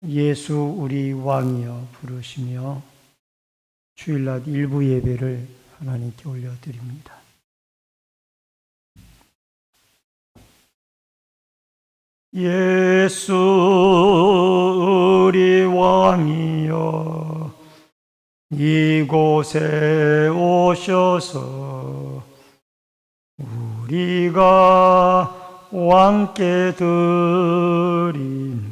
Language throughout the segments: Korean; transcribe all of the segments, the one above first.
예수 우리 왕이여 부르시며 주일날 일부 예배를 하나님께 올려드립니다. 예수 우리 왕이여 이곳에 오셔서 우리가 왕께 드린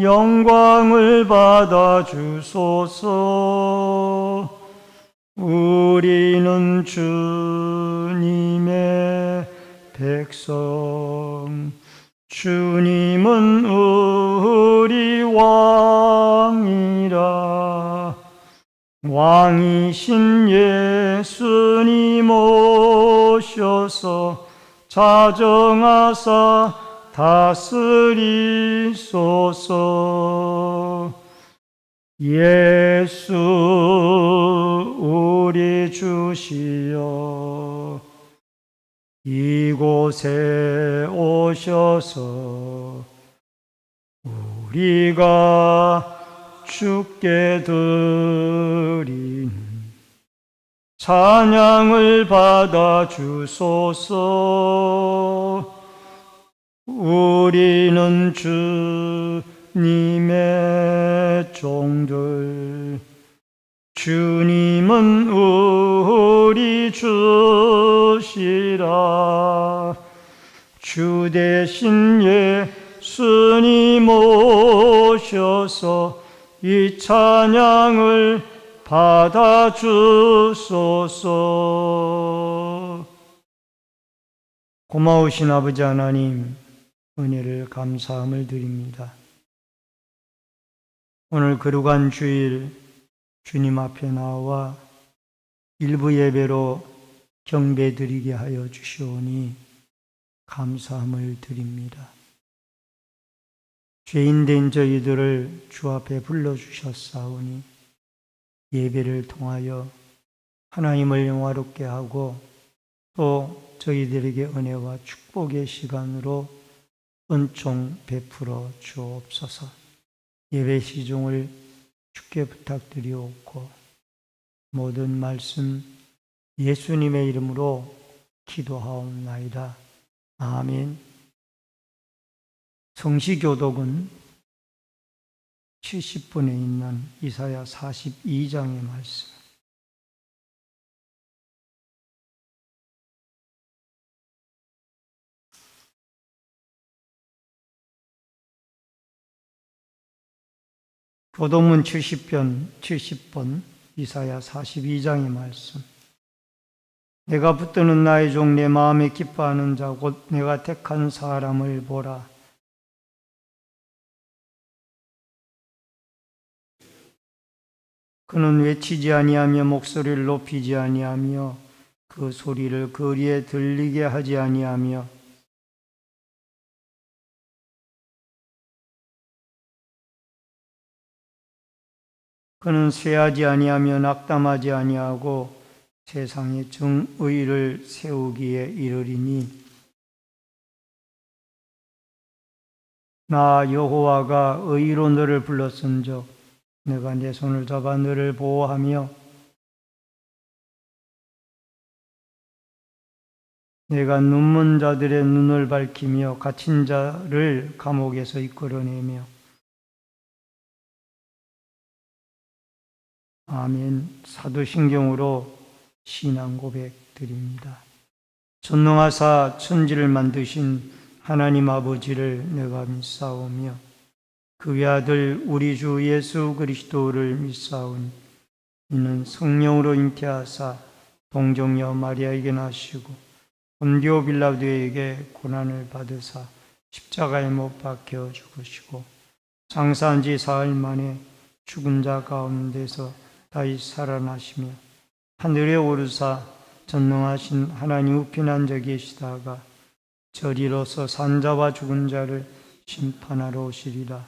영광을 받아 주소서. 우리는 주님의 백성, 주님은 우리 왕이라. 왕이신 예수님 오셔서 자정하사 다스리소서. 예수 우리 주시여 이곳에 오셔서 우리가 주께 드린 찬양을 받아 주소서. 우리는 주님의 종들, 주님은 우리 주시라. 주 대신 예수님 오셔서 이 찬양을 받아 주소서. 고마우신 아버지 하나님, 은혜를 감사함을 드립니다. 오늘 거룩한 주일 주님 앞에 나와 일부 예배로 경배 드리게 하여 주시오니 감사함을 드립니다. 죄인된 저희들을 주 앞에 불러주셨사오니 예배를 통하여 하나님을 영화롭게 하고 또 저희들에게 은혜와 축복의 시간으로 은총 베풀어 주옵소서. 예배 시중을 주께 부탁드리옵고 모든 말씀 예수님의 이름으로 기도하옵나이다. 아멘. 성시교독은 70분에 있는 이사야 42장의 말씀. 교독문 70번 이사야 42장의 말씀. 내가 붙드는 나의 종 내 마음에 기뻐하는 자 곧 내가 택한 사람을 보라. 그는 외치지 아니하며 목소리를 높이지 아니하며 그 소리를 거리에 들리게 하지 아니하며 그는 쇠하지 아니하며 낙담하지 아니하고 세상에 정의를 세우기에 이르리니 나 여호와가 의로 너를 불렀은즉 내가 내 손을 잡아 너를 보호하며 내가 눈먼 자들의 눈을 밝히며 갇힌 자를 감옥에서 이끌어내며 아멘. 사도신경으로 신앙 고백 드립니다. 전능하사 천지를 만드신 하나님 아버지를 내가 믿사오며 그 외아들 우리 주 예수 그리스도를 믿사오니 이는 성령으로 잉태하사 동정녀 마리아에게 나시고 본디오 빌라도에게 고난을 받으사 십자가에 못 박혀 죽으시고 장사한 지 사흘 만에 죽은 자 가운데서 다시 살아나시며 하늘에 오르사 전능하신 하나님 우편 앉아 계시다가 저리로서 산자와 죽은 자를 심판하러 오시리라.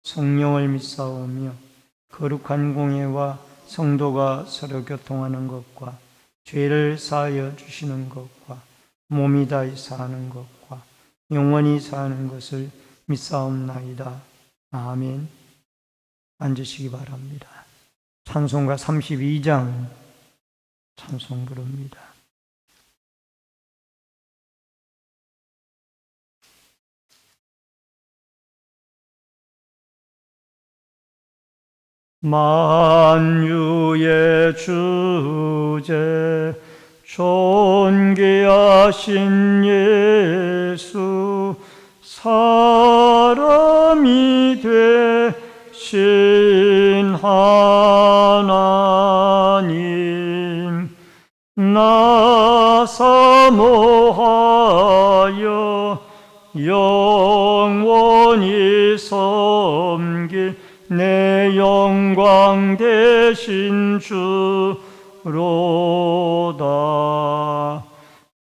성령을 믿사오며 거룩한 공예와 성도가 서로 교통하는 것과 죄를 사하여 주시는 것과 몸이 다시 사는 것과 영원히 사는 것을 믿사옵나이다. 아멘. 앉으시기 바랍니다. 찬송가 32장 찬송 부릅니다. 만유의 주제 존귀하신 예수 사람이 되신 하나님 나 사모하여 영원히 섬길 내 영광 되신 주로다.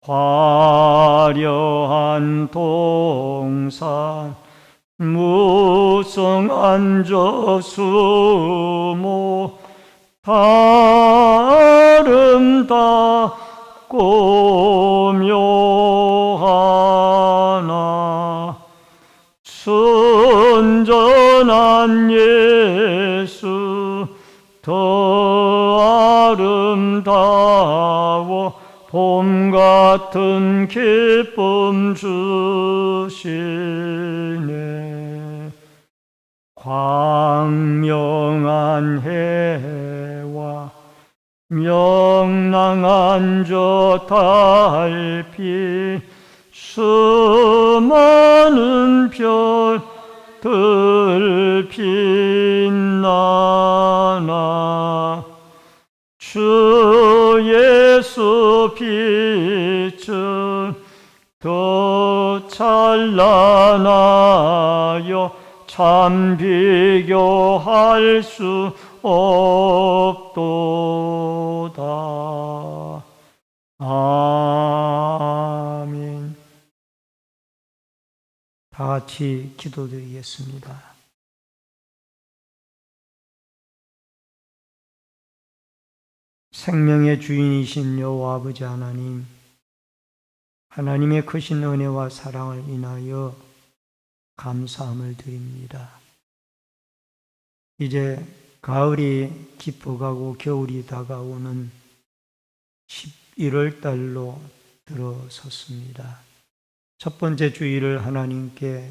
화려한 동산 무성한 저수모 아름답고 묘하나 순전한 예수 더 아름다워 봄 같은 기쁨 주시네. 광명한 해와 명랑한 저 달빛 수많은 별들 빛나나 주 예수 빛은 더 찬란하여 참 비교할 수 없도다. 아멘. 다 같이 기도드리겠습니다. 생명의 주인이신 여호와 아버지 하나님, 하나님의 크신 은혜와 사랑을 인하여 감사함을 드립니다. 이제 가을이 깊어가고 겨울이 다가오는 11월 달로 들어섰습니다. 첫 번째 주일을 하나님께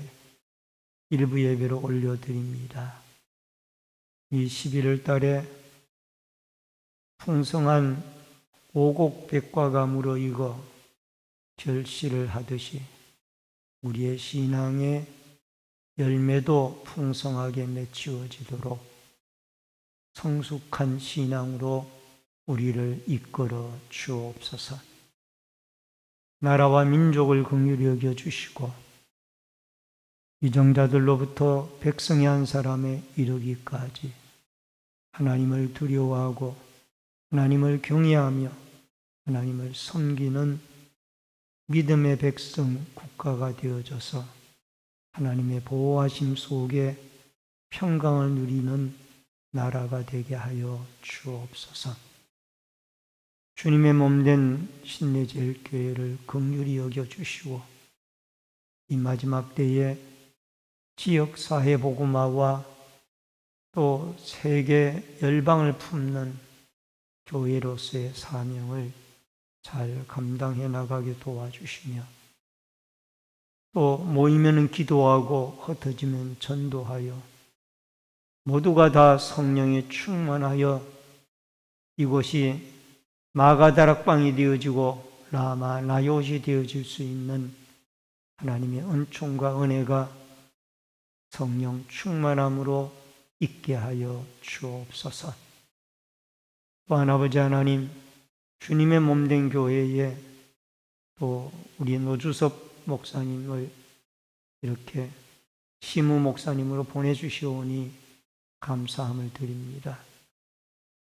일부 예배로 올려드립니다. 이 11월 달에 풍성한 오곡백과가 무르익어 결실을 하듯이 우리의 신앙의 열매도 풍성하게 맺히어지도록 성숙한 신앙으로 우리를 이끌어 주옵소서. 나라와 민족을 긍휼히 여겨주시고 이정자들로부터 백성의 한 사람에 이르기까지 하나님을 두려워하고 하나님을 경외하며 하나님을 섬기는 믿음의 백성 국가가 되어져서 하나님의 보호하심 속에 평강을 누리는 나라가 되게 하여 주옵소서. 주님의 몸된 신내제일교회를 긍휼히 여겨주시고 이 마지막 때에 지역사회 복음화와 또 세계 열방을 품는 교회로서의 사명을 잘 감당해 나가게 도와주시며 또 모이면 기도하고 흩어지면 전도하여 모두가 다 성령에 충만하여 이곳이 마가다락방이 되어지고 라마 나요시 되어질 수 있는 하나님의 은총과 은혜가 성령 충만함으로 있게 하여 주옵소서. 또한 아버지 하나님, 주님의 몸된 교회에 또 우리 노주섭 목사님을 이렇게 시무 목사님으로 보내주시오니 감사함을 드립니다.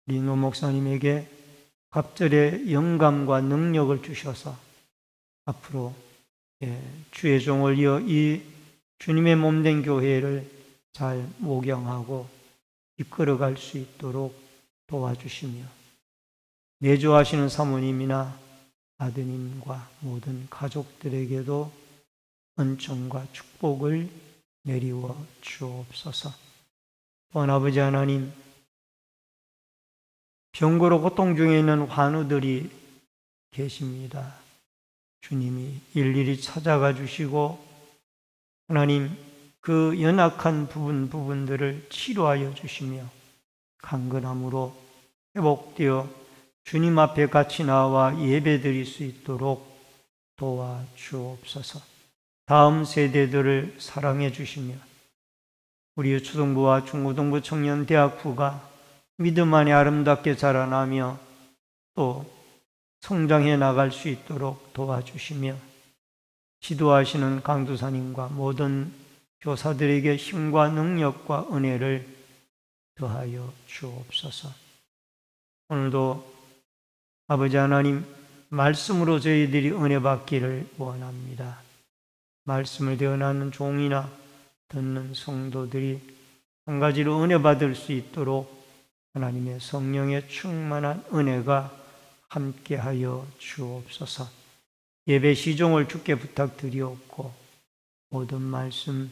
우리 노 목사님에게 갑절의 영감과 능력을 주셔서 앞으로 주의 종을 이어 이 주님의 몸된 교회를 잘 목양하고 이끌어갈 수 있도록 도와주시며 내조하시는 사모님이나 아드님과 모든 가족들에게도 은총과 축복을 내리워 주옵소서. 또한 아버지 하나님, 병고로 고통 중에 있는 환우들이 계십니다. 주님이 일일이 찾아가 주시고 하나님 그 연약한 부분들을 치료하여 주시며 강건함으로 회복되어 주님 앞에 같이 나와 예배드릴 수 있도록 도와주옵소서. 다음 세대들을 사랑해 주시며 우리 초등부와 중고등부 청년 대학부가 믿음 안에 아름답게 자라나며 또 성장해 나갈 수 있도록 도와주시며 지도하시는 강도사님과 모든 교사들에게 힘과 능력과 은혜를 더하여 주옵소서. 오늘도 아버지 하나님 말씀으로 저희들이 은혜 받기를 원합니다. 말씀을 대언하는 종이나 듣는 성도들이 한 가지로 은혜 받을 수 있도록 하나님의 성령의 충만한 은혜가 함께하여 주옵소서. 예배 시종을 주께 부탁드리옵고 모든 말씀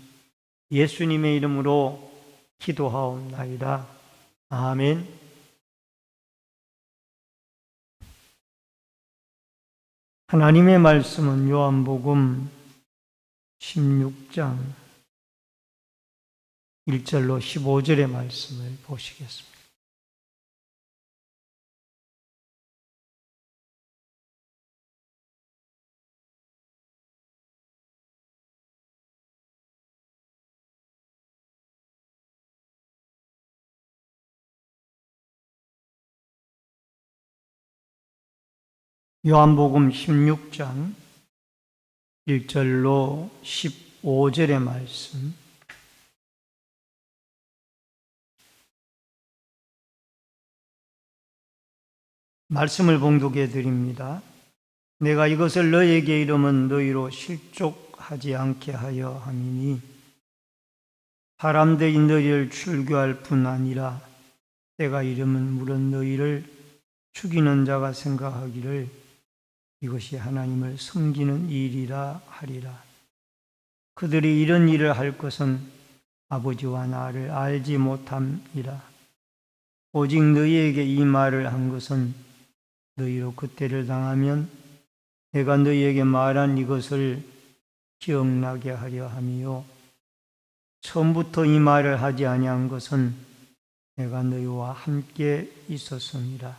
예수님의 이름으로 기도하옵나이다. 아멘. 하나님의 말씀은 요한복음 16장 1절로 15절의 말씀을 보시겠습니다. 요한복음 16장 1절로 15절의 말씀, 말씀을 봉독해 드립니다. 내가 이것을 너희에게 이름은 너희로 실족하지 않게 하여 함이니 사람들이 너희를 출교할 뿐 아니라 내가 이름은 물은 너희를 죽이는 자가 생각하기를 이것이 하나님을 섬기는 일이라 하리라. 그들이 이런 일을 할 것은 아버지와 나를 알지 못함이라. 오직 너희에게 이 말을 한 것은 너희로 그때를 당하면 내가 너희에게 말한 이것을 기억나게 하려 함이요. 처음부터 이 말을 하지 아니한 것은 내가 너희와 함께 있었습니다.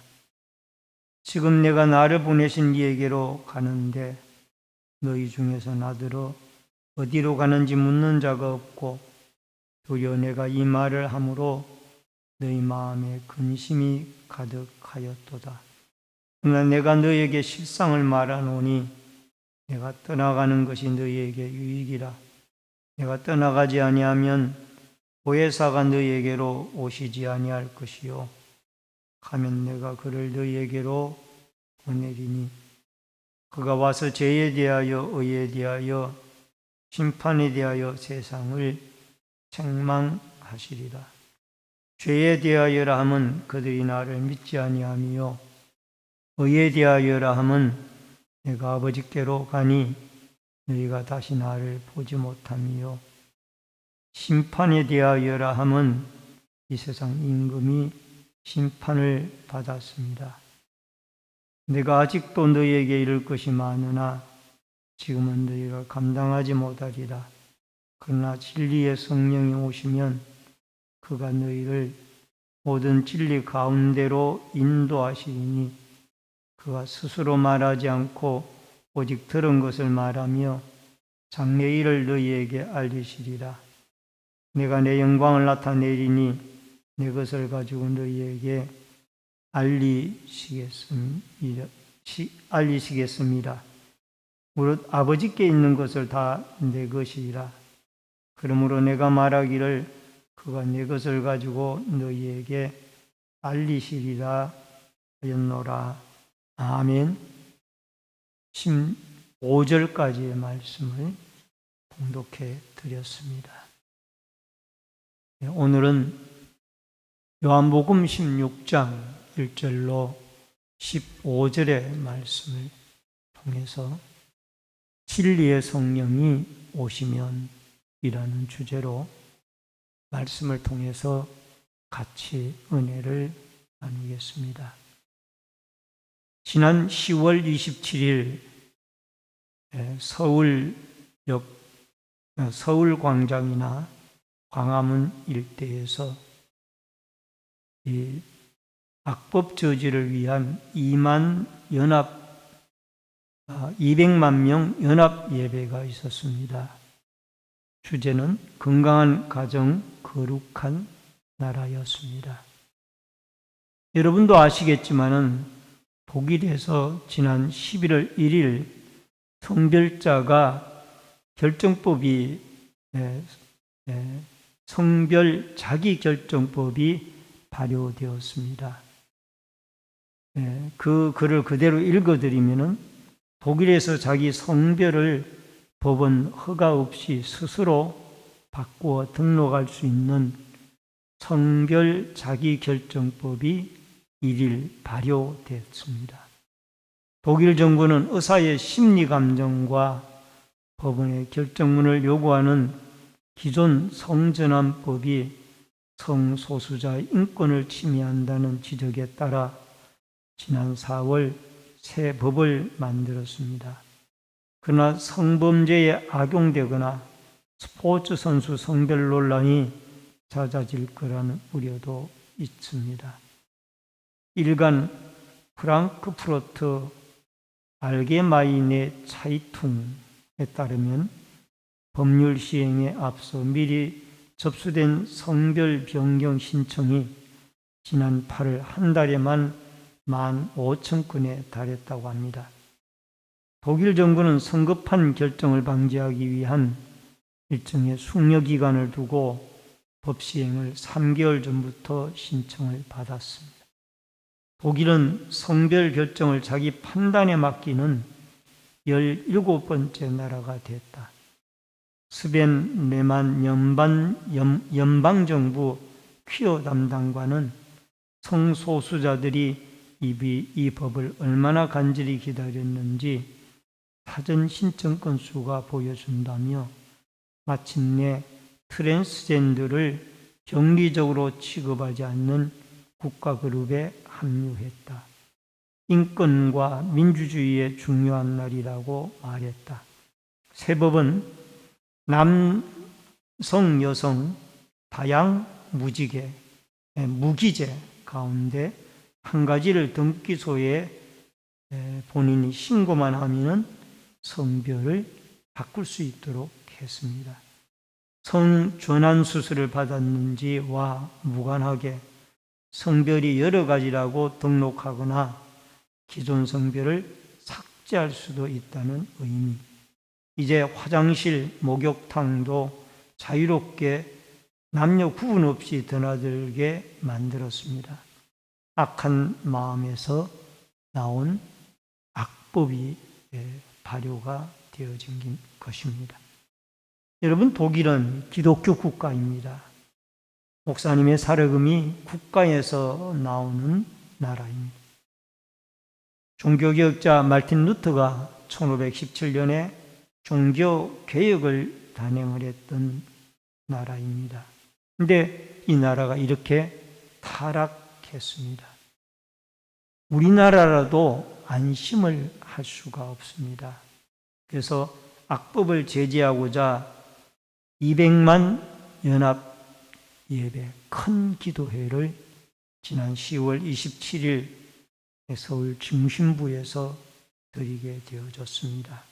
지금 내가 나를 보내신 이에게로 가는데 너희 중에서 나더러 어디로 가는지 묻는 자가 없고 도리어 내가 이 말을 함으로 너희 마음에 근심이 가득하였도다. 그러나 내가 너희에게 실상을 말하노니 내가 떠나가는 것이 너희에게 유익이라. 내가 떠나가지 아니하면 보혜사가 너희에게로 오시지 아니할 것이요 가면 내가 그를 너희에게로 보내리니 그가 와서 죄에 대하여 의에 대하여 심판에 대하여 세상을 책망하시리라. 죄에 대하여라 함은 그들이 나를 믿지 아니함이요 의에 대하여라 함은 내가 아버지께로 가니 너희가 다시 나를 보지 못함이요 심판에 대하여라 함은 이 세상 임금이 심판을 받았습니다. 내가 아직도 너희에게 이를 것이 많으나 지금은 너희가 감당하지 못하리라. 그러나 진리의 성령이 오시면 그가 너희를 모든 진리 가운데로 인도하시리니 그가 스스로 말하지 않고 오직 들은 것을 말하며 장래 일을 너희에게 알리시리라. 내가 내 영광을 나타내리니 내 것을 가지고 너희에게 알리시겠습니다. 무릇 아버지께 있는 것을 다 내 것이라. 그러므로 내가 말하기를 그가 내 것을 가지고 너희에게 알리시리라 하였노라. 아멘. 15절까지의 말씀을 봉독해 드렸습니다. 오늘은 요한복음 16장 1절로 15절의 말씀을 통해서 진리의 성령이 오시면 이라는 주제로 말씀을 통해서 같이 은혜를 나누겠습니다. 지난 10월 27일 서울광장이나 광화문 일대에서 이 악법 저지를 위한 200만 명 연합 예배가 있었습니다. 주제는 건강한 가정, 거룩한 나라였습니다. 여러분도 아시겠지만은 독일에서 지난 11월 1일 성별자가 결정법이 성별 자기결정법이 발효되었습니다. 그 글을 그대로 읽어드리면은 독일에서 자기 성별을 법원 허가 없이 스스로 바꾸어 등록할 수 있는 성별 자기결정법이 1일 발효됐습니다. 독일 정부는 의사의 심리 감정과 법원의 결정문을 요구하는 기존 성전환법이 성소수자의 인권을 침해한다는 지적에 따라 지난 4월 새 법을 만들었습니다. 그러나 성범죄에 악용되거나 스포츠 선수 성별 논란이 잦아질 거라는 우려도 있습니다. 일간 프랑크푸르트 알게마이네 차이퉁에 따르면 법률 시행에 앞서 미리 접수된 성별 변경 신청이 지난 8월 한 달에만 15,000건에 달했다고 합니다. 독일 정부는 성급한 결정을 방지하기 위한 일정의 숙려기간을 두고 법 시행을 3개월 전부터 신청을 받았습니다. 독일은 성별 결정을 자기 판단에 맡기는 17번째 나라가 됐다. 스벤 레만 연방정부 퀴어 담당관은 성소수자들이 이 법을 얼마나 간절히 기다렸는지 사전 신청 건수가 보여준다며 마침내 트랜스젠더를 정리적으로 취급하지 않는 국가 그룹에 합류했다. 인권과 민주주의의 중요한 날이라고 말했다. 새 법은 남성, 여성, 다양, 무기제 가운데 한 가지를 등기소에 본인이 신고만 하면 성별을 바꿀 수 있도록 했습니다. 성전환 수술을 받았는지와 무관하게 성별이 여러 가지라고 등록하거나 기존 성별을 삭제할 수도 있다는 의미. 이제 화장실, 목욕탕도 자유롭게 남녀 구분 없이 드나들게 만들었습니다. 악한 마음에서 나온 악법이 발효가 되어진 것입니다. 여러분, 독일은 기독교 국가입니다. 목사님의 살아금이 국가에서 나오는 나라입니다. 종교개혁자 마르틴 루터가 1517년에 종교개혁을 단행을 했던 나라입니다. 그런데 이 나라가 이렇게 타락했습니다. 우리나라라도 안심을 할 수가 없습니다. 그래서 악법을 제지하고자 200만 연합 예배 큰 기도회를 지난 10월 27일 서울 중심부에서 드리게 되어졌습니다.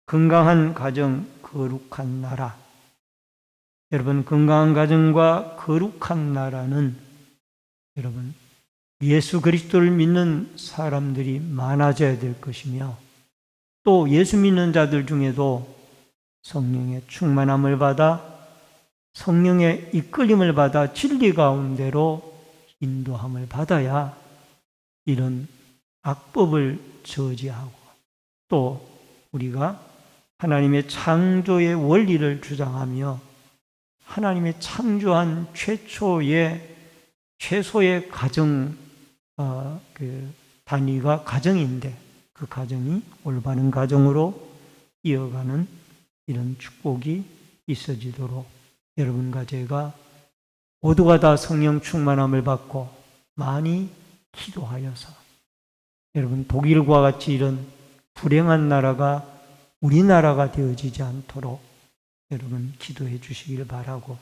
건강한 가정, 거룩한 나라. 여러분, 건강한 가정과 거룩한 나라는 여러분 예수 그리스도를 믿는 사람들이 많아져야 될 것이며 또 예수 믿는 자들 중에도 성령의 충만함을 받아 성령의 이끌림을 받아 진리 가운데로 인도함을 받아야 이런 악법을 저지하고 또 우리가 하나님의 창조의 원리를 주장하며 하나님의 창조한 최소의 가정 단위가 가정인데 그 가정이 올바른 가정으로 이어가는 이런 축복이 있어지도록 여러분과 제가 모두가 다 성령 충만함을 받고 많이 기도하여서 여러분 독일과 같이 이런 불행한 나라가 우리나라가 되어지지 않도록 여러분 기도해 주시길 바라고,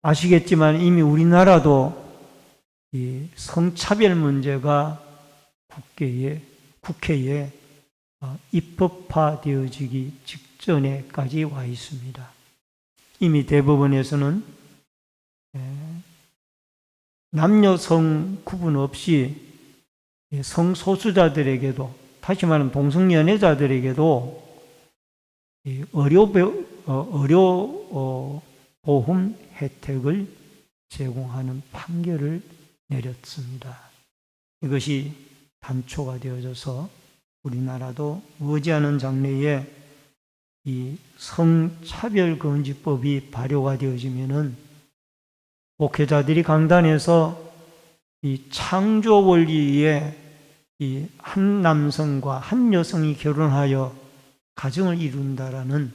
아시겠지만 이미 우리나라도 이 성차별 문제가 국회에 입법화되어지기 직전에까지 와 있습니다. 이미 대법원에서는 남녀 성 구분 없이 성소수자들에게도, 다시 말하면 동성연애자들에게도 의료보험 혜택을 제공하는 판결을 내렸습니다. 이것이 단초가 되어져서 우리나라도 머지않은 장래에 이 성차별금지법이 발효가 되어지면은 목회자들이 강단에서 이 창조 원리에 이 한 남성과 한 여성이 결혼하여 가정을 이룬다라는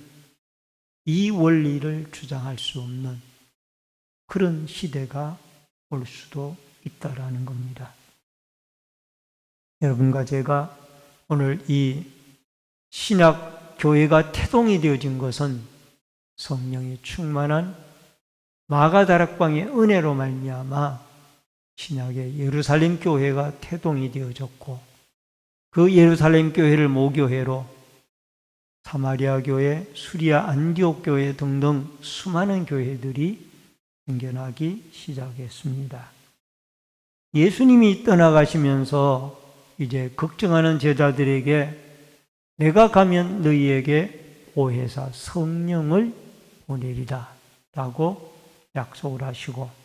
이 원리를 주장할 수 없는 그런 시대가 올 수도 있다라는 겁니다. 여러분과 제가 오늘 이 신약 교회가 태동이 되어진 것은 성령이 충만한 마가다락방의 은혜로 말미암아 신약의 예루살렘 교회가 태동이 되어졌고, 그 예루살렘 교회를 모교회로 사마리아 교회, 수리아 안디옥 교회 등등 수많은 교회들이 생겨나기 시작했습니다. 예수님이 떠나가시면서 이제 걱정하는 제자들에게 내가 가면 너희에게 보혜사 성령을 보내리라 라고 약속을 하시고,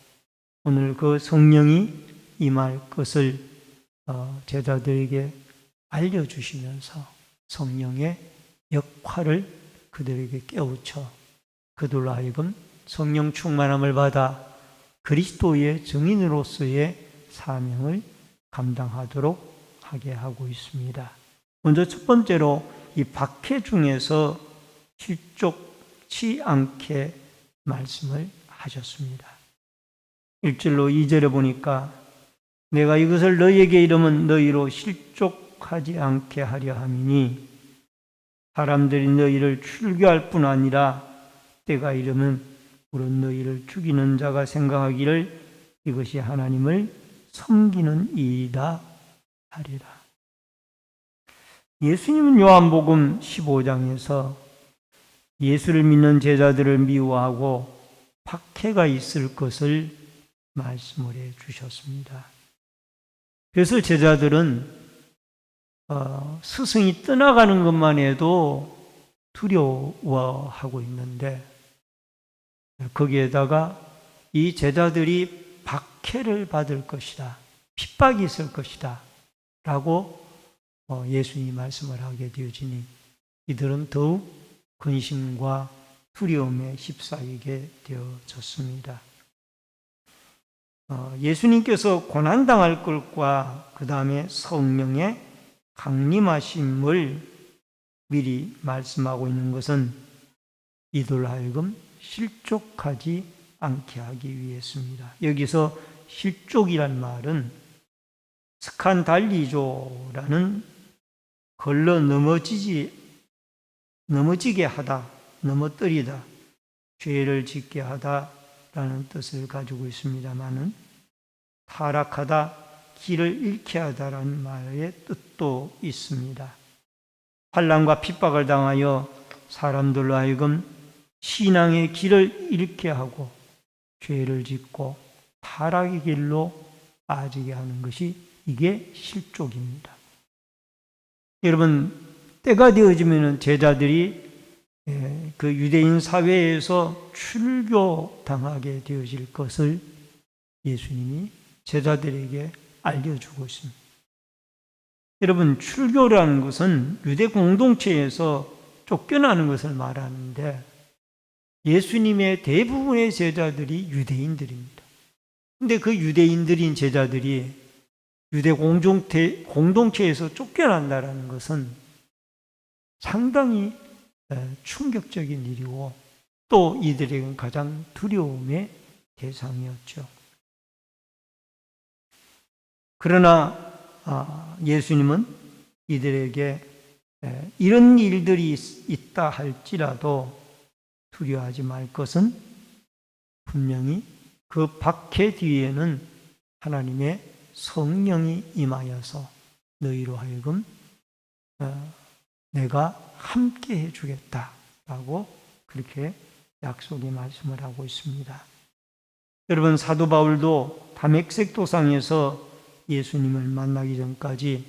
오늘 그 성령이 임할 것을 제자들에게 알려주시면서 성령의 역할을 그들에게 깨우쳐 그들로 하여금 성령 충만함을 받아 그리스도의 증인으로서의 사명을 감당하도록 하게 하고 있습니다. 먼저 첫 번째로 이 박해 중에서 실족치 않게 말씀을 하셨습니다. 1절로 2절에 보니까 내가 이것을 너희에게 이르면 너희로 실족하지 않게 하려 함이니 사람들이 너희를 출교할 뿐 아니라 때가 이르면 물은 너희를 죽이는 자가 생각하기를 이것이 하나님을 섬기는 일이다 하리라. 예수님은 요한복음 15장에서 예수를 믿는 제자들을 미워하고 박해가 있을 것을 말씀을 해 주셨습니다. 그래서 제자들은 스승이 떠나가는 것만 해도 두려워하고 있는데, 거기에다가 이 제자들이 박해를 받을 것이다, 핍박이 있을 것이다 라고 예수님이 말씀을 하게 되어지니 이들은 더욱 근심과 두려움에 휩싸이게 되어졌습니다. 예수님께서 고난당할 것과 그 다음에 성령의 강림하심을 미리 말씀하고 있는 것은 이들로 하여금 실족하지 않게 하기 위해서입니다. 여기서 실족이란 말은 스칸달리조라는 걸러 넘어지게 하다, 넘어뜨리다, 죄를 짓게 하다라는 뜻을 가지고 있습니다만은 타락하다, 길을 잃게 하다라는 말의 뜻도 있습니다. 환난과 핍박을 당하여 사람들로 하여금 신앙의 길을 잃게 하고 죄를 짓고 타락의 길로 빠지게 하는 것이 이게 실족입니다. 여러분, 때가 되어지면 제자들이 그 유대인 사회에서 출교당하게 되어질 것을 예수님이 제자들에게 알려주고 있습니다. 여러분, 출교라는 것은 유대 공동체에서 쫓겨나는 것을 말하는데 예수님의 대부분의 제자들이 유대인들입니다. 그런데 그 유대인들인 제자들이 유대 공동체에서 쫓겨난다는 것은 상당히 충격적인 일이고 또 이들에게는 가장 두려움의 대상이었죠. 그러나 예수님은 이들에게 이런 일들이 있다 할지라도 두려워하지 말 것은 분명히 그 박해 뒤에는 하나님의 성령이 임하여서 너희로 하여금 내가 함께 해주겠다라고 그렇게 약속의 말씀을 하고 있습니다. 여러분, 사도 바울도 다메섹 도상에서 예수님을 만나기 전까지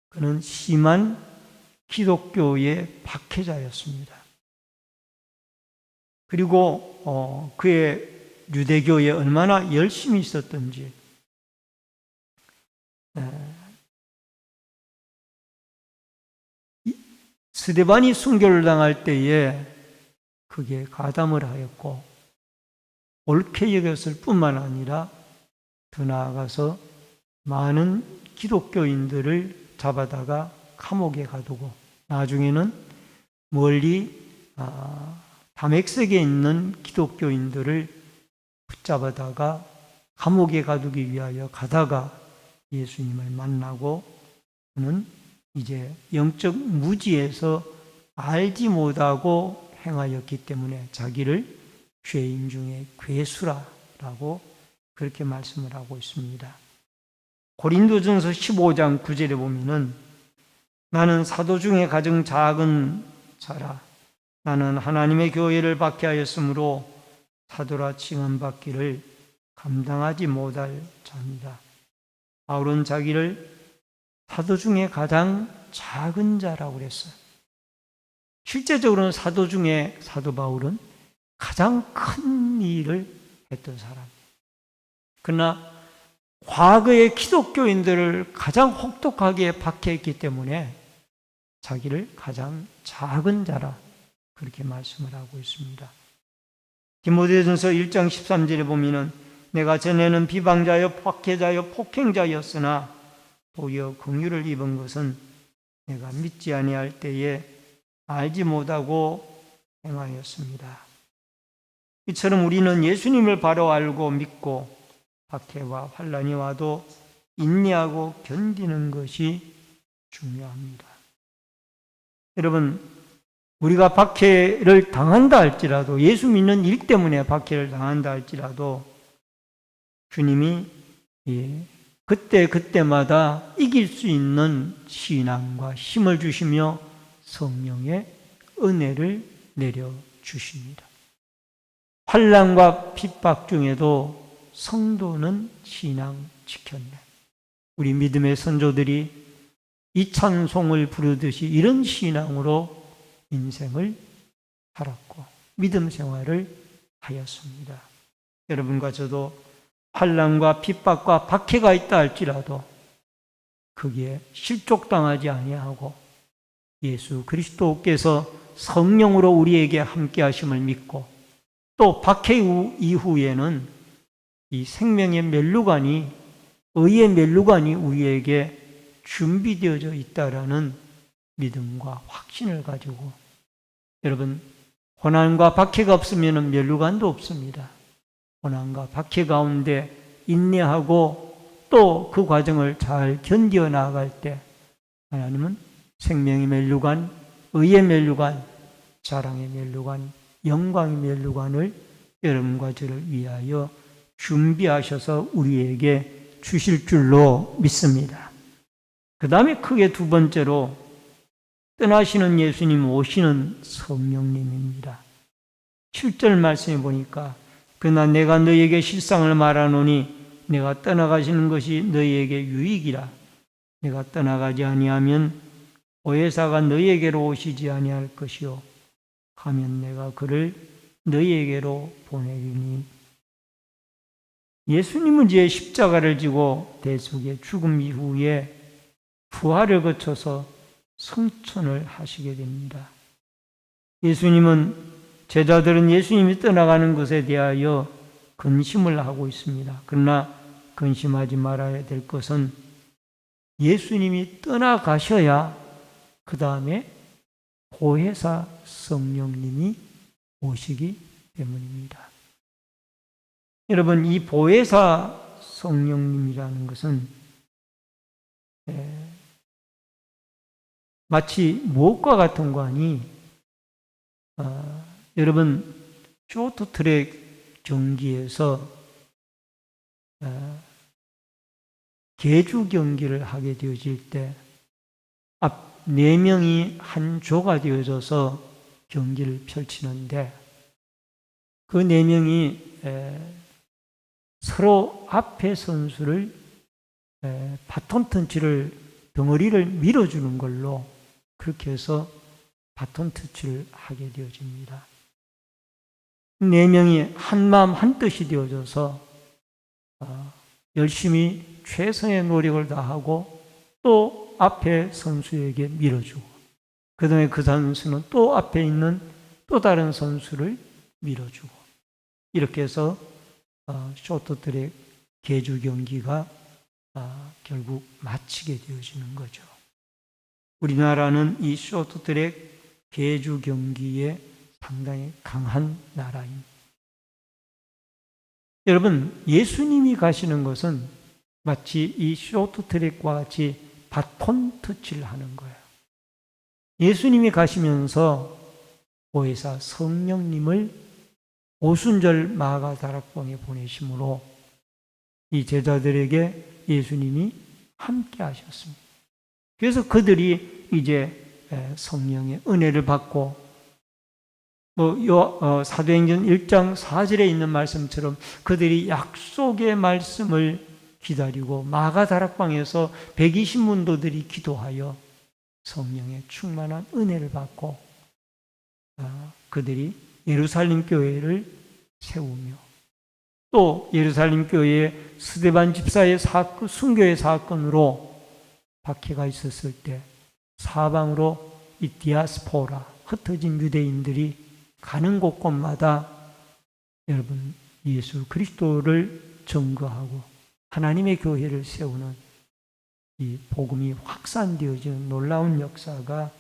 그는 심한 기독교의 박해자였습니다. 그리고 그의 유대교에 얼마나 열심히 있었던지 스데반이 순교를 당할 때에 그게 가담을 하였고 옳게 여겼을 뿐만 아니라 더 나아가서 많은 기독교인들을 잡아다가 감옥에 가두고 나중에는 멀리 다메섹에 있는 기독교인들을 붙잡아다가 감옥에 가두기 위하여 가다가 예수님을 만나고 그는 이제 영적 무지에서 알지 못하고 행하였기 때문에 자기를 죄인 중에 괴수라라고 그렇게 말씀을 하고 있습니다. 고린도전서 15장 9절에 보면은 나는 사도 중에 가장 작은 자라 나는 하나님의 교회를 박해하였으므로 사도라 칭함받기를 감당하지 못할 자입니다. 바울은 자기를 사도 중에 가장 작은 자라고 그랬어요. 실제적으로는 사도 중에 사도 바울은 가장 큰 일을 했던 사람. 그러나 과거의 기독교인들을 가장 혹독하게 박해했기 때문에 자기를 가장 작은 자라 그렇게 말씀을 하고 있습니다. 디모데전서 1장 13절에 보면은 내가 전에는 비방자여 박해자여 폭행자였으나 도리어 긍휼을 입은 것은 내가 믿지 아니할 때에 알지 못하고 행하였습니다. 이처럼 우리는 예수님을 바로 알고 믿고 박해와 환난이 와도 인내하고 견디는 것이 중요합니다. 여러분, 우리가 박해를 당한다 할지라도 예수 믿는 일 때문에 박해를 당한다 할지라도 주님이 그때마다 이길 수 있는 신앙과 힘을 주시며 성령의 은혜를 내려주십니다. 환난과 핍박 중에도 성도는 신앙 지켰네. 우리 믿음의 선조들이 이 찬송을 부르듯이 이런 신앙으로 인생을 살았고 믿음 생활을 하였습니다. 여러분과 저도 환난과 핍박과 박해가 있다 할지라도 거기에 실족당하지 아니하고 예수 그리스도께서 성령으로 우리에게 함께 하심을 믿고 또 박해 이후에는 이 생명의 면류관이 의의 면류관이 우리에게 준비되어져 있다라는 믿음과 확신을 가지고 여러분 고난과 박해가 없으면 면류관도 없습니다. 고난과 박해 가운데 인내하고 또 그 과정을 잘 견디어 나아갈 때 하나님은 생명의 면류관, 의의 면류관, 자랑의 면류관, 영광의 면류관을 여러분과 저를 위하여 준비하셔서 우리에게 주실 줄로 믿습니다. 그 다음에 크게 두 번째로 떠나시는 예수님 오시는 성령님입니다. 7절 말씀해 보니까 그러나 내가 너희에게 실상을 말하노니 내가 떠나가시는 것이 너희에게 유익이라. 내가 떠나가지 아니하면 보혜사가 너희에게로 오시지 아니할 것이요 하면 내가 그를 너희에게로 보내리니. 예수님은 이제 십자가를 지고 대속의 죽음 이후에 부활을 거쳐서 성천을 하시게 됩니다. 예수님은 제자들은 예수님이 떠나가는 것에 대하여 근심을 하고 있습니다. 그러나 근심하지 말아야 될 것은 예수님이 떠나가셔야 그 다음에 보혜사 성령님이 오시기 때문입니다. 여러분, 이 보혜사 성령님이라는 것은 마치 무엇과 같은 거 아니? 여러분, 쇼트트랙 경기에서 계주 경기를 하게 되어질 때 앞 4명이 한 조가 되어져서 경기를 펼치는데 그 4명이 서로 앞에 선수를 바톤 터치를 덩어리를 밀어주는 걸로 그렇게 해서 바톤 터치를 하게 되어집니다. 4명이 한마음 한뜻이 되어져서 열심히 최선의 노력을 다하고 또 앞에 선수에게 밀어주고 그 다음에 그 선수는 또 앞에 있는 또 다른 선수를 밀어주고 이렇게 해서 쇼트트랙 계주 경기가 결국 마치게 되어지는 거죠. 우리나라는 이 쇼트트랙 계주 경기에 상당히 강한 나라입니다. 여러분, 예수님이 가시는 것은 마치 이 쇼트트랙과 같이 바톤 터치를 하는 거예요. 예수님이 가시면서 보혜사 성령님을 오순절 마가다락방에 보내심으로 이 제자들에게 예수님이 함께 하셨습니다. 그래서 그들이 이제 성령의 은혜를 받고 사도행전 1장 4절에 있는 말씀처럼 그들이 약속의 말씀을 기다리고 마가다락방에서 120문도들이 기도하여 성령의 충만한 은혜를 받고 그들이 예루살렘 교회를 세우며 또 예루살렘 교회에 스데반 집사의 순교의 사건으로 박해가 있었을 때 사방으로 이 디아스포라 흩어진 유대인들이 가는 곳곳마다 여러분 예수 그리스도를 증거하고 하나님의 교회를 세우는 이 복음이 확산되어지는 놀라운 역사가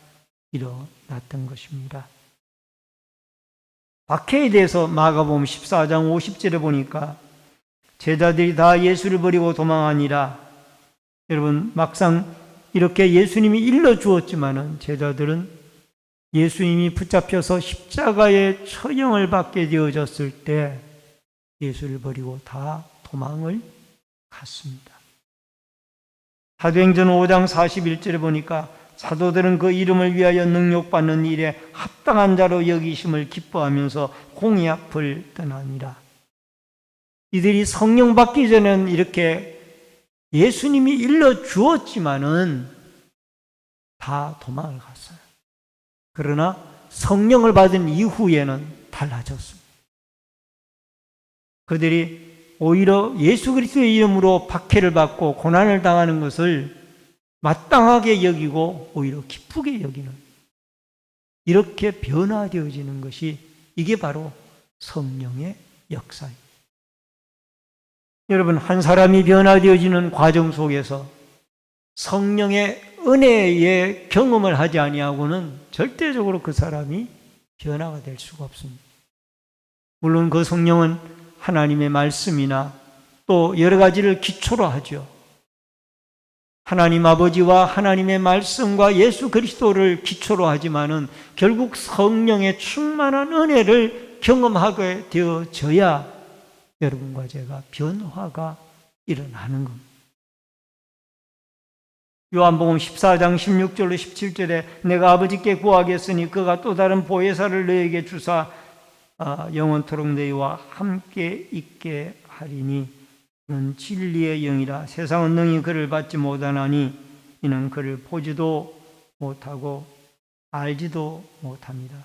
일어났던 것입니다. 박해에 대해서 마가복음 14장 50절에 보니까 제자들이 다 예수를 버리고 도망하니라. 여러분 막상 이렇게 예수님이 일러주었지만은 제자들은 예수님이 붙잡혀서 십자가의 처형을 받게 되어졌을 때 예수를 버리고 다 도망을 갔습니다. 사도행전 5장 41절에 보니까 사도들은 그 이름을 위하여 능력받는 일에 합당한 자로 여기심을 기뻐하면서 공의 앞을 떠나니라. 이들이 성령 받기 전에는 이렇게 예수님이 일러주었지만은 다 도망을 갔어요. 그러나 성령을 받은 이후에는 달라졌습니다. 그들이 오히려 예수 그리스도의 이름으로 박해를 받고 고난을 당하는 것을 마땅하게 여기고 오히려 기쁘게 여기는 이렇게 변화되어지는 것이 이게 바로 성령의 역사입니다. 여러분 한 사람이 변화되어지는 과정 속에서 성령의 은혜의 경험을 하지 아니하고는 절대적으로 그 사람이 변화가 될 수가 없습니다. 물론 그 성령은 하나님의 말씀이나 또 여러 가지를 기초로 하죠. 하나님 아버지와 하나님의 말씀과 예수 그리스도를 기초로 하지만은 결국 성령의 충만한 은혜를 경험하게 되어져야 여러분과 제가 변화가 일어나는 겁니다. 요한복음 14장 16절로 17절에 내가 아버지께 구하겠으니 그가 또 다른 보혜사를 너에게 주사 영원토록 너희와 함께 있게 하리니 그는 진리의 영이라. 세상은 능히 그를 받지 못하나니 이는 그를 보지도 못하고 알지도 못합니다.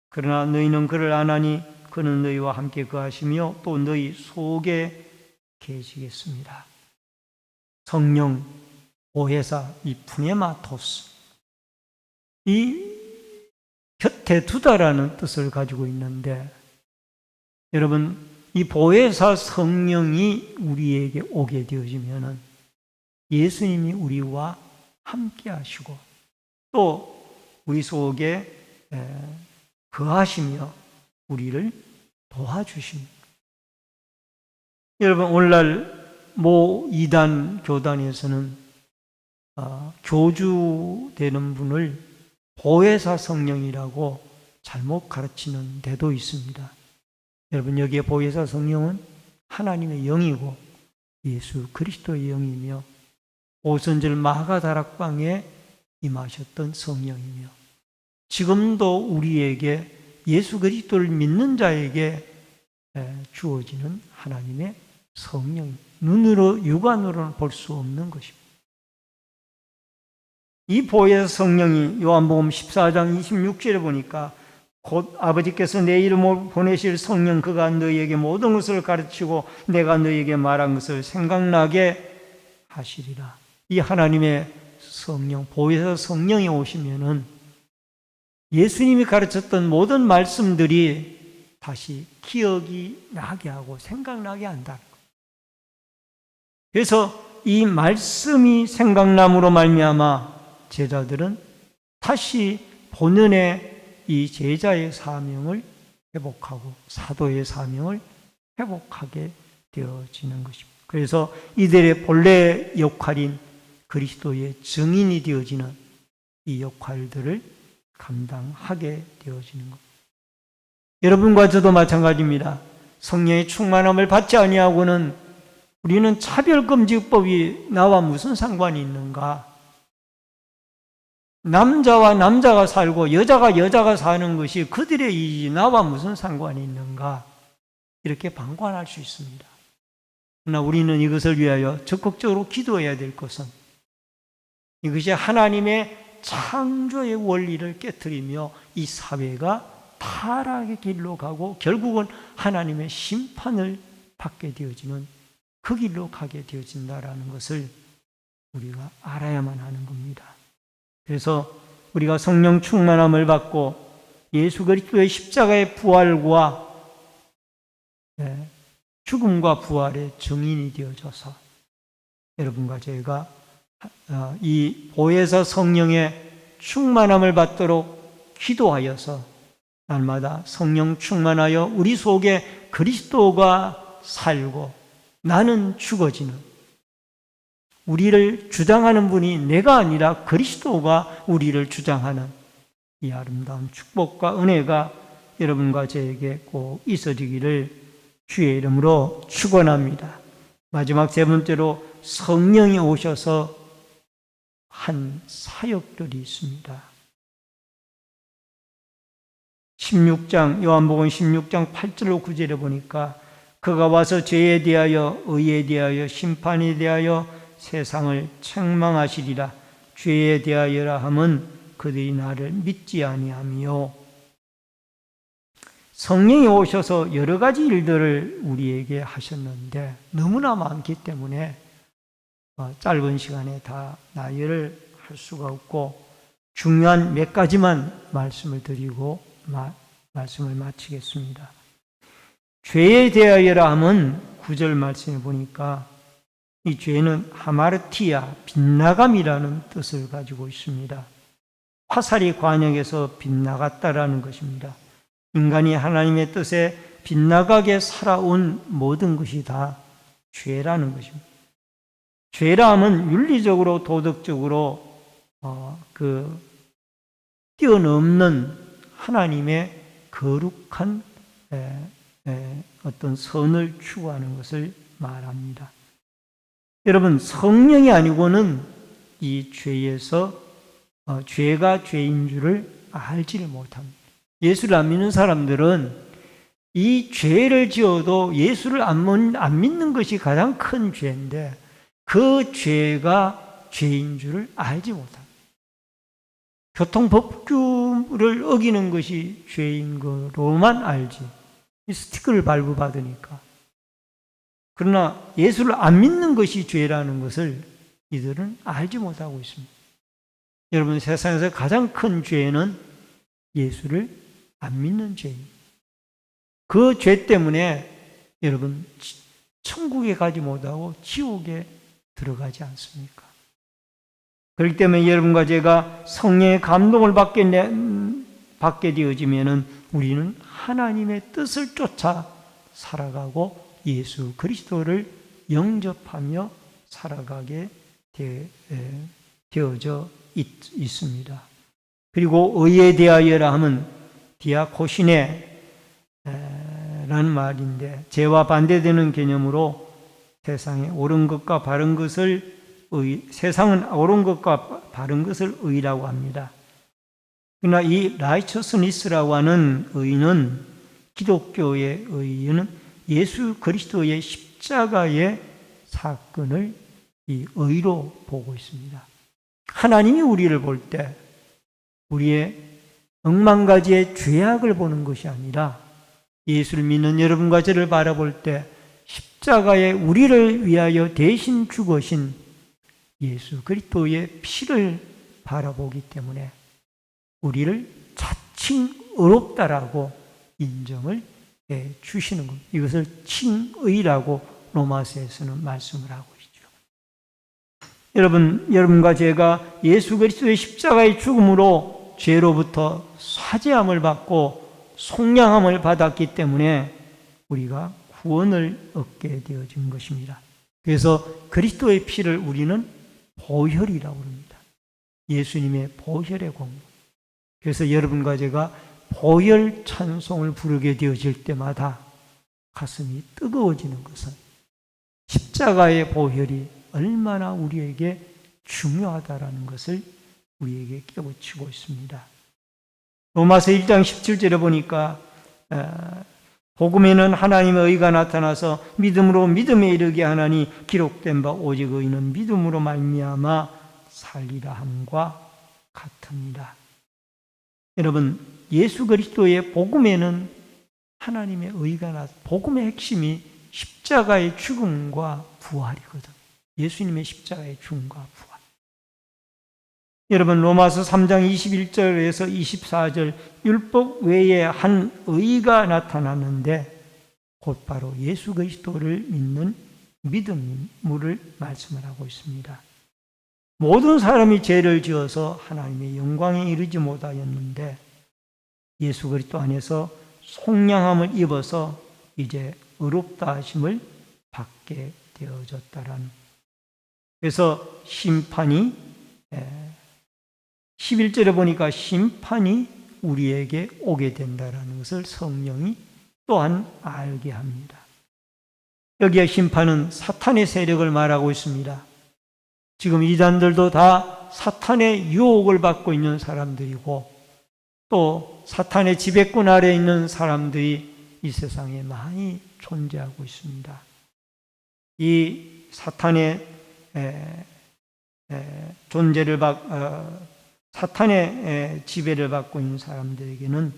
그러나 너희는 그를 아나니 그는 너희와 함께 거하시며 또 너희 속에 계시겠습니다. 성령, 보혜사, 이 푸네마토스, 이 곁에 두다라는 뜻을 가지고 있는데 여러분 이 보혜사 성령이 우리에게 오게 되어지면은 예수님이 우리와 함께 하시고 또 우리 속에 거하시며 우리를 도와주십니다. 여러분, 오늘날 모 이단 교단에서는 교주되는 분을 보혜사 성령이라고 잘못 가르치는 데도 있습니다. 여러분, 여기에 보혜사 성령은 하나님의 영이고 예수 그리스도의 영이며 오순절 마가다락방에 임하셨던 성령이며 지금도 우리에게 예수 그리스도를 믿는 자에게 주어지는 하나님의 성령, 눈으로 육안으로는 볼 수 없는 것입니다. 이 보혜사 성령이 요한복음 14장 26절에 보니까 곧 아버지께서 내 이름으로 보내실 성령 그가 너희에게 모든 것을 가르치고 내가 너희에게 말한 것을 생각나게 하시리라. 이 하나님의 성령, 보혜사 성령이 오시면은 예수님이 가르쳤던 모든 말씀들이 다시 기억이 나게 하고 생각나게 한다는 거예요. 그래서 이 말씀이 생각남으로 말미암아 제자들은 다시 본연의 이 제자의 사명을 회복하고 사도의 사명을 회복하게 되어지는 것입니다. 그래서 이들의 본래 역할인 그리스도의 증인이 되어지는 이 역할들을 감당하게 되어지는 것. 여러분과 저도 마찬가지입니다. 성령의 충만함을 받지 아니하고는 우리는 차별금지법이 나와 무슨 상관이 있는가? 남자와 남자가 살고 여자가 사는 것이 그들의 일이지 나와 무슨 상관이 있는가? 이렇게 방관할 수 있습니다. 그러나 우리는 이것을 위하여 적극적으로 기도해야 될 것은 이것이 하나님의 창조의 원리를 깨트리며 이 사회가 타락의 길로 가고 결국은 하나님의 심판을 받게 되어지는 그 길로 가게 되어진다라는 것을 우리가 알아야만 하는 겁니다. 그래서 우리가 성령 충만함을 받고 예수 그리스도의 십자가의 부활과 죽음과 부활의 증인이 되어져서 여러분과 저희가 이 보혜사 성령의 충만함을 받도록 기도하여서 날마다 성령 충만하여 우리 속에 그리스도가 살고 나는 죽어지는, 우리를 주장하는 분이 내가 아니라 그리스도가 우리를 주장하는 이 아름다운 축복과 은혜가 여러분과 저에게 꼭 있어지기를 주의 이름으로 축원합니다. 마지막 세 번째로 성령이 오셔서 한 사역들이 있습니다. 16장, 요한복음 16장 8절로 9절에 보니까 그가 와서 죄에 대하여 의에 대하여 심판에 대하여 세상을 책망하시리라. 죄에 대하여라 함은 그들이 나를 믿지 아니하며. 성령이 오셔서 여러 가지 일들을 우리에게 하셨는데 너무나 많기 때문에 짧은 시간에 다 나열을 할 수가 없고 중요한 몇 가지만 말씀을 드리고 말씀을 마치겠습니다. 죄에 대하여라 함은 9절 말씀에 보니까 이 죄는 하마르티아, 빗나감이라는 뜻을 가지고 있습니다. 화살이 관역에서 빗나갔다라는 것입니다. 인간이 하나님의 뜻에 빗나가게 살아온 모든 것이 다 죄라는 것입니다. 죄라 함은 윤리적으로 도덕적으로 뛰어넘는 하나님의 거룩한 어떤 선을 추구하는 것을 말합니다. 여러분, 성령이 아니고는 이 죄에서 죄가 죄인 줄을 알지를 못합니다. 예수를 안 믿는 사람들은 이 죄를 지어도 예수를 안 믿는 것이 가장 큰 죄인데 그 죄가 죄인 줄을 알지 못합니다. 교통법규를 어기는 것이 죄인 거로만 알지. 스티커를 발부받으니까. 그러나 예수를 안 믿는 것이 죄라는 것을 이들은 알지 못하고 있습니다. 여러분, 세상에서 가장 큰 죄는 예수를 안 믿는 죄입니다. 그 죄 때문에 여러분 천국에 가지 못하고 지옥에 들어가지 않습니까? 그렇기 때문에 여러분과 제가 성령의 감동을 받게 되어지면은 우리는 하나님의 뜻을 쫓아 살아가고 예수 그리스도를 영접하며 살아가게 되어져 있습니다. 그리고 의에 대하여라 하면 디아코시네 라는 말인데, 죄와 반대되는 개념으로 세상은 옳은 것과 바른 것을 의라고 합니다. 그러나 이 라이처스니스라고 하는 의는, 기독교의 의는 예수 그리스도의 십자가의 사건을 이 의로 보고 있습니다. 하나님이 우리를 볼 때 우리의 억만 가지의 죄악을 보는 것이 아니라 예수를 믿는 여러분과 저를 바라볼 때 십자가에 우리를 위하여 대신 죽으신 예수 그리스도의 피를 바라보기 때문에 우리를 자칭 의롭다라고 인정을 해 주시는 겁니다. 이것을 칭의라고 로마서에서는 말씀을 하고 있죠. 여러분과 제가 예수 그리스도의 십자가의 죽음으로 죄로부터 사죄함을 받고 속량함을 받았기 때문에 우리가 구원을 얻게 되어진 것입니다. 그래서 그리스도의 피를 우리는 보혈이라고 합니다. 예수님의 보혈의 공로. 그래서 여러분과 제가 보혈 찬송을 부르게 되어질 때마다 가슴이 뜨거워지는 것은 십자가의 보혈이 얼마나 우리에게 중요하다라는 것을 우리에게 깨우치고 있습니다. 로마서 1장 17절에 보니까 복음에는 하나님의 의가 나타나서 믿음으로 믿음에 이르게 하나니 기록된 바 오직 의는 믿음으로 말미암아 살리라 함과 같습니다. 여러분, 예수 그리스도의 복음에는 하나님의 의가 나타나, 복음의 핵심이 십자가의 죽음과 부활이거든. 예수님의 십자가의 죽음과 부활. 여러분, 로마서 3장 21절에서 24절 율법 외에 한 의가 나타났는데 곧바로 예수 그리스도를 믿는 믿음을 말씀을 하고 있습니다. 모든 사람이 죄를 지어서 하나님의 영광에 이르지 못하였는데 예수 그리스도 안에서 속량함을 입어서 이제 의롭다 하심을 받게 되어졌다라는. 그래서 심판이 11절에 보니까 심판이 우리에게 오게 된다는 것을 성령이 또한 알게 합니다. 여기에 심판은 사탄의 세력을 말하고 있습니다. 지금 이단들도 다 사탄의 유혹을 받고 있는 사람들이고 또 사탄의 지배권 아래에 있는 사람들이 이 세상에 많이 존재하고 있습니다. 이 사탄의 사탄의 지배를 받고 있는 사람들에게는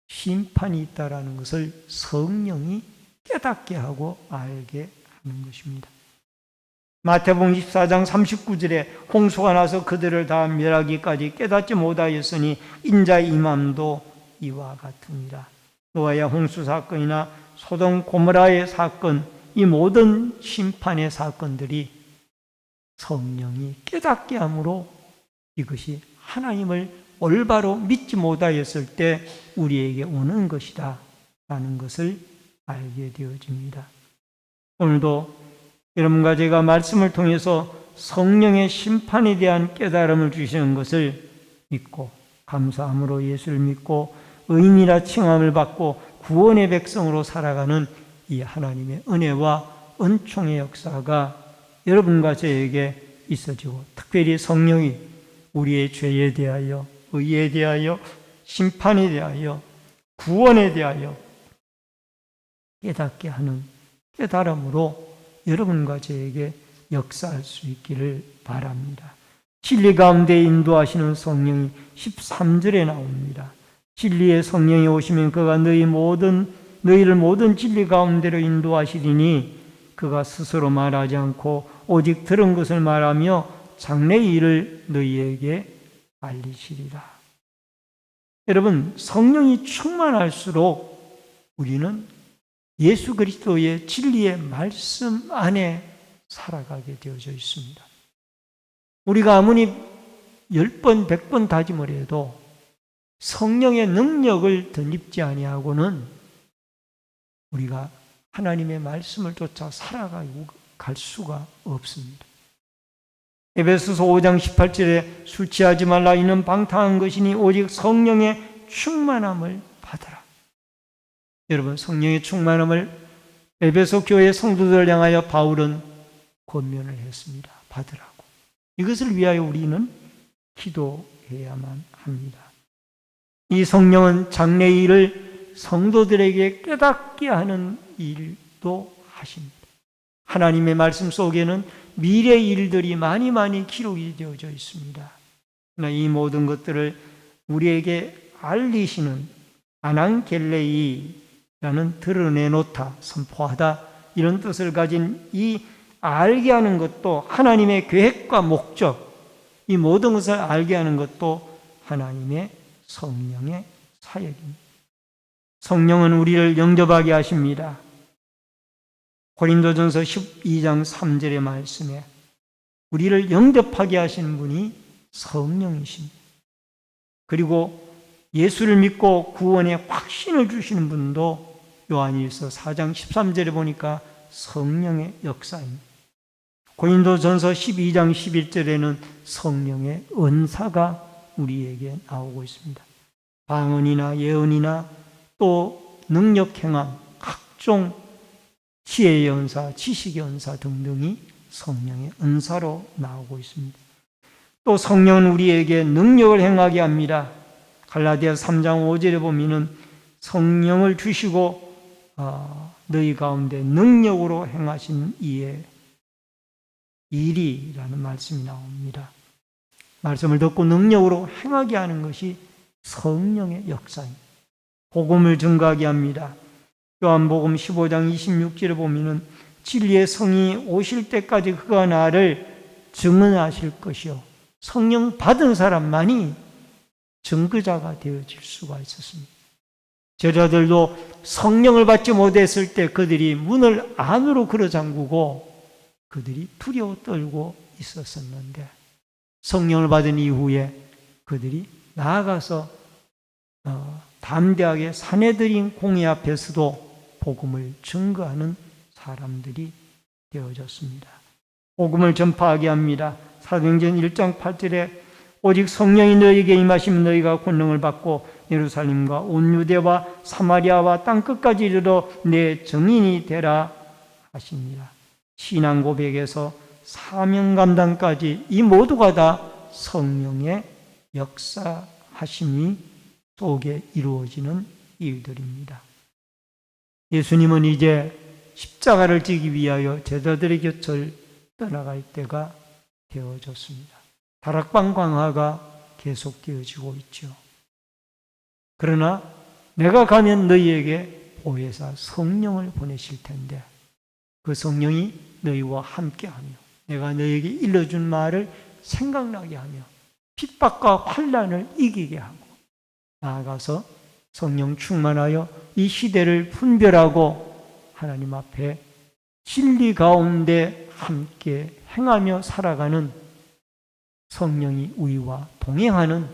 심판이 있다라는 것을 성령이 깨닫게 하고 알게 하는 것입니다. 마태복음 14장 39절에 홍수가 나서 그들을 다 멸하기까지 깨닫지 못하였으니 인자의 임함도 이와 같으니라. 노아의 홍수 사건이나 소돔 고모라의 사건, 이 모든 심판의 사건들이 성령이 깨닫게 함으로 이것이 하나님을 올바로 믿지 못하였을 때 우리에게 오는 것이다 라는 것을 알게 되어집니다. 오늘도 여러분과 제가 말씀을 통해서 성령의 심판에 대한 깨달음을 주시는 것을 믿고 감사함으로 예수를 믿고 의인이라 칭함을 받고 구원의 백성으로 살아가는 이 하나님의 은혜와 은총의 역사가 여러분과 저에게 있어지고 특별히 성령이 우리의 죄에 대하여 의에 대하여 심판에 대하여 구원에 대하여 깨닫게 하는 깨달음으로 여러분과 저에게 역사할 수 있기를 바랍니다. 진리 가운데 인도하시는 성령이 13절에 나옵니다. 진리의 성령이 오시면 그가 너희를 모든 진리 가운데로 인도하시리니 그가 스스로 말하지 않고 오직 들은 것을 말하며 장래의 일을 너희에게 알리시리라. 여러분, 성령이 충만할수록 우리는 예수 그리스도의 진리의 말씀 안에 살아가게 되어져 있습니다. 우리가 아무리 10번, 100번 다짐을 해도 성령의 능력을 덧입지 아니하고는 우리가 하나님의 말씀을 쫓아 살아가고 갈 수가 없습니다. 에베소서 5장 18절에 술 취하지 말라 이는 방탕한 것이니 오직 성령의 충만함을 받으라. 여러분, 성령의 충만함을 에베소 교회 성도들을 향하여 바울은 권면을 했습니다. 받으라고. 이것을 위하여 우리는 기도해야만 합니다. 이 성령은 장래의 일을 성도들에게 깨닫게 하는 일도 하십니다. 하나님의 말씀 속에는 미래의 일들이 많이 기록이 되어져 있습니다. 그러나 이 모든 것들을 우리에게 알리시는 아난겔레이라는 드러내놓다, 선포하다 이런 뜻을 가진 이 알게 하는 것도 하나님의 계획과 목적, 이 모든 것을 알게 하는 것도 하나님의 성령의 사역입니다. 성령은 우리를 영접하게 하십니다. 고린도전서 12장 3절의 말씀에 우리를 영접하게 하시는 분이 성령이십니다. 그리고 예수를 믿고 구원의 확신을 주시는 분도 요한일서 4장 13절에 보니까 성령의 역사입니다. 고린도전서 12장 11절에는 성령의 은사가 우리에게 나오고 있습니다. 방언이나 예언이나 또 능력 행함, 각종 지혜의 은사, 지식의 은사 등등이 성령의 은사로 나오고 있습니다. 또 성령은 우리에게 능력을 행하게 합니다. 갈라디아서 3장 5절에 보면은 성령을 주시고 너희 가운데 능력으로 행하신 이의 일이라는 말씀이 나옵니다. 말씀을 듣고 능력으로 행하게 하는 것이 성령의 역사입니다. 복음을 증거하게 합니다. 요한복음 15장 26절에 보면은 진리의 성이 오실 때까지 그가 나를 증언하실 것이요 성령 받은 사람만이 증거자가 되어질 수가 있었습니다. 제자들도 성령을 받지 못했을 때 그들이 문을 안으로 걸어 잠그고 그들이 두려워 떨고 있었었는데 성령을 받은 이후에 그들이 나아가서 담대하게 사내들인 공회 앞에서도 복음을 증거하는 사람들이 되어졌습니다. 복음을 전파하게 합니다. 사도행전 1장 8절에 오직 성령이 너희에게 임하시면 너희가 권능을 받고 예루살렘과 온 유대와 사마리아와 땅끝까지 이르러 내 증인이 되라 하십니다. 신앙 고백에서 사명 감당까지 이 모두가 다 성령의 역사하심이 속에 이루어지는 일들입니다. 예수님은 이제 십자가를 지기 위하여 제자들의 곁을 떠나갈 때가 되어졌습니다. 다락방 광화가 계속되어지고 있죠. 그러나 내가 가면 너희에게 보혜사 성령을 보내실 텐데 그 성령이 너희와 함께하며 내가 너희에게 일러준 말을 생각나게 하며 핍박과 환난을 이기게 하고 나아가서 성령 충만하여 이 시대를 분별하고 하나님 앞에 진리 가운데 함께 행하며 살아가는 성령이 우리와 동행하는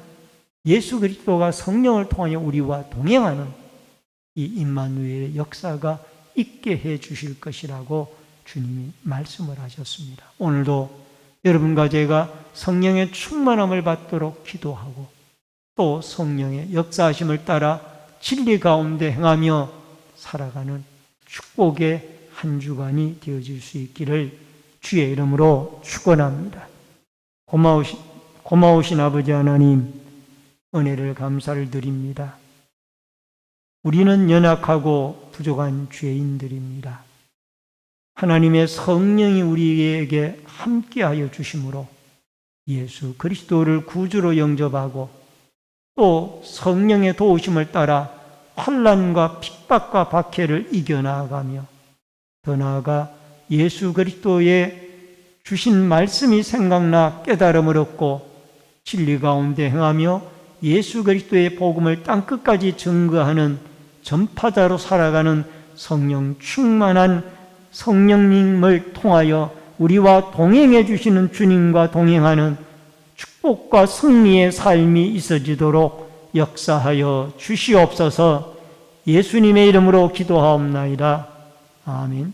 예수 그리스도가 성령을 통하여 우리와 동행하는 이 임마누엘의 역사가 있게 해 주실 것이라고 주님이 말씀을 하셨습니다. 오늘도 여러분과 제가 성령의 충만함을 받도록 기도하고 또 성령의 역사하심을 따라 진리 가운데 행하며 살아가는 축복의 한 주간이 되어질 수 있기를 주의 이름으로 축원합니다. 고마우신 아버지 하나님, 은혜를 감사를 드립니다. 우리는 연약하고 부족한 죄인들입니다. 하나님의 성령이 우리에게 함께하여 주심으로 예수 그리스도를 구주로 영접하고 또 성령의 도우심을 따라 환난과 핍박과 박해를 이겨나가며 더 나아가 예수 그리스도의 주신 말씀이 생각나 깨달음을 얻고 진리 가운데 행하며 예수 그리스도의 복음을 땅끝까지 증거하는 전파자로 살아가는 성령 충만한 성령님을 통하여 우리와 동행해 주시는 주님과 동행하는 축복과 승리의 삶이 있어지도록 역사하여 주시옵소서. 예수님의 이름으로 기도하옵나이다. 아멘.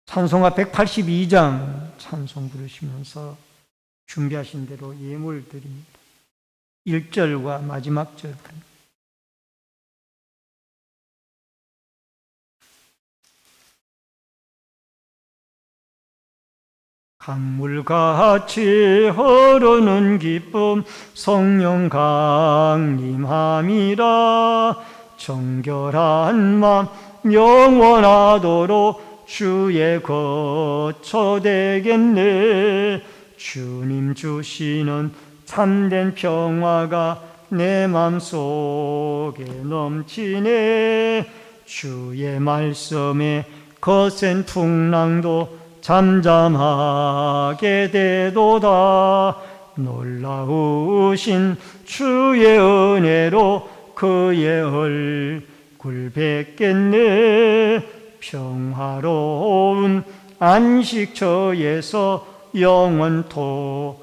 찬송가 182장 찬송 부르시면서 준비하신 대로 예물 드립니다. 1절과 마지막 절 드립니다. 강물같이 흐르는 기쁨 성령 강림함이라. 정결한 맘 영원하도록 주의 거처 되겠네. 주님 주시는 참된 평화가 내 맘속에 넘치네. 주의 말씀에 거센 풍랑도 잠잠하게 되도다. 놀라우신 주의 은혜로 그의 얼굴 뵙겠네. 평화로운 안식처에서 영원토록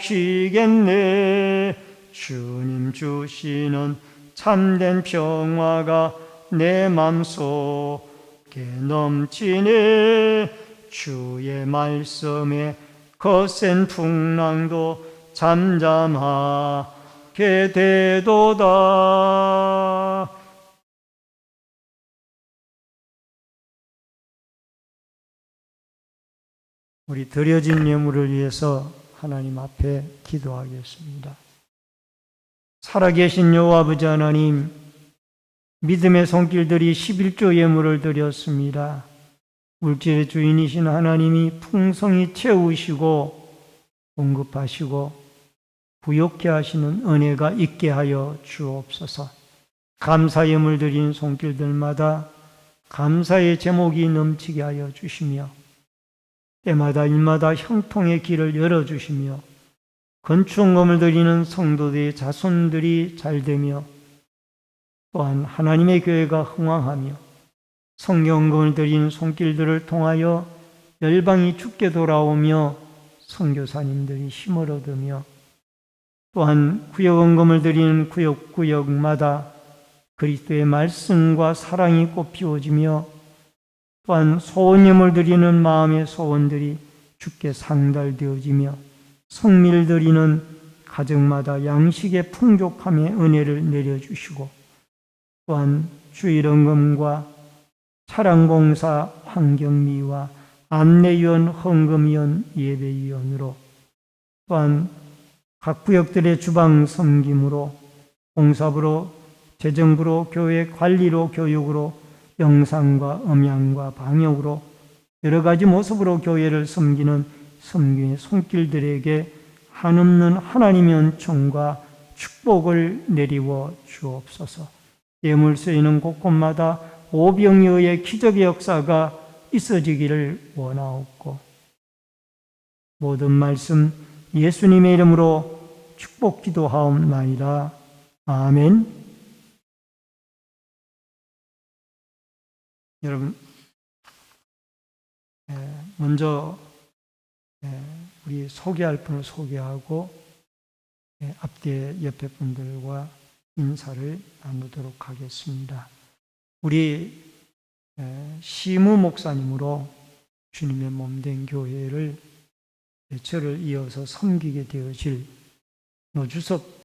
쉬겠네. 주님 주시는 참된 평화가 내 맘속에 넘치네. 주의 말씀에 거센 풍랑도 잠잠하게 되도다. 우리 드려진 예물을 위해서 하나님 앞에 기도하겠습니다. 살아계신 여호와 아버지 하나님, 믿음의 손길들이 11조 예물을 드렸습니다. 물질의 주인이신 하나님이 풍성히 채우시고 공급하시고 부욕케 하시는 은혜가 있게 하여 주옵소서. 감사 예물 드린 손길들마다 감사의 제목이 넘치게 하여 주시며 때마다 일마다 형통의 길을 열어주시며 건축금을 드리는 성도들의 자손들이 잘되며 또한 하나님의 교회가 흥왕하며 성경금을 드린 손길들을 통하여 열방이 주께 돌아오며 선교사님들이 힘을 얻으며 또한 구역원금을 드리는 구역구역마다 그리스도의 말씀과 사랑이 꽃피워지며 또한 소원예물 드리는 마음의 소원들이 주께 상달되어지며 성밀 드리는 가정마다 양식의 풍족함의 은혜를 내려주시고 또한 주일헌금과 차량공사 환경미와 안내위원 헌금위원 예배위원으로 또한 각 구역들의 주방 섬김으로 공사부로 재정부로 교회 관리로 교육으로 영상과 음향과 방역으로 여러 가지 모습으로 교회를 섬기는 섬김의 손길들에게 한없는 하나님의 은총과 축복을 내리워 주옵소서. 예물 쓰이는 곳곳마다 오병이에 의해 기적의 역사가 있어지기를 원하옵고 모든 말씀 예수님의 이름으로 축복 기도하옵나이다. 아멘. 여러분, 먼저 우리 소개할 분을 소개하고 앞뒤에 옆에 분들과 인사를 나누도록 하겠습니다. 우리 시무 목사님으로 주님의 몸된 교회를 저를 이어서 섬기게 되어질 노주섭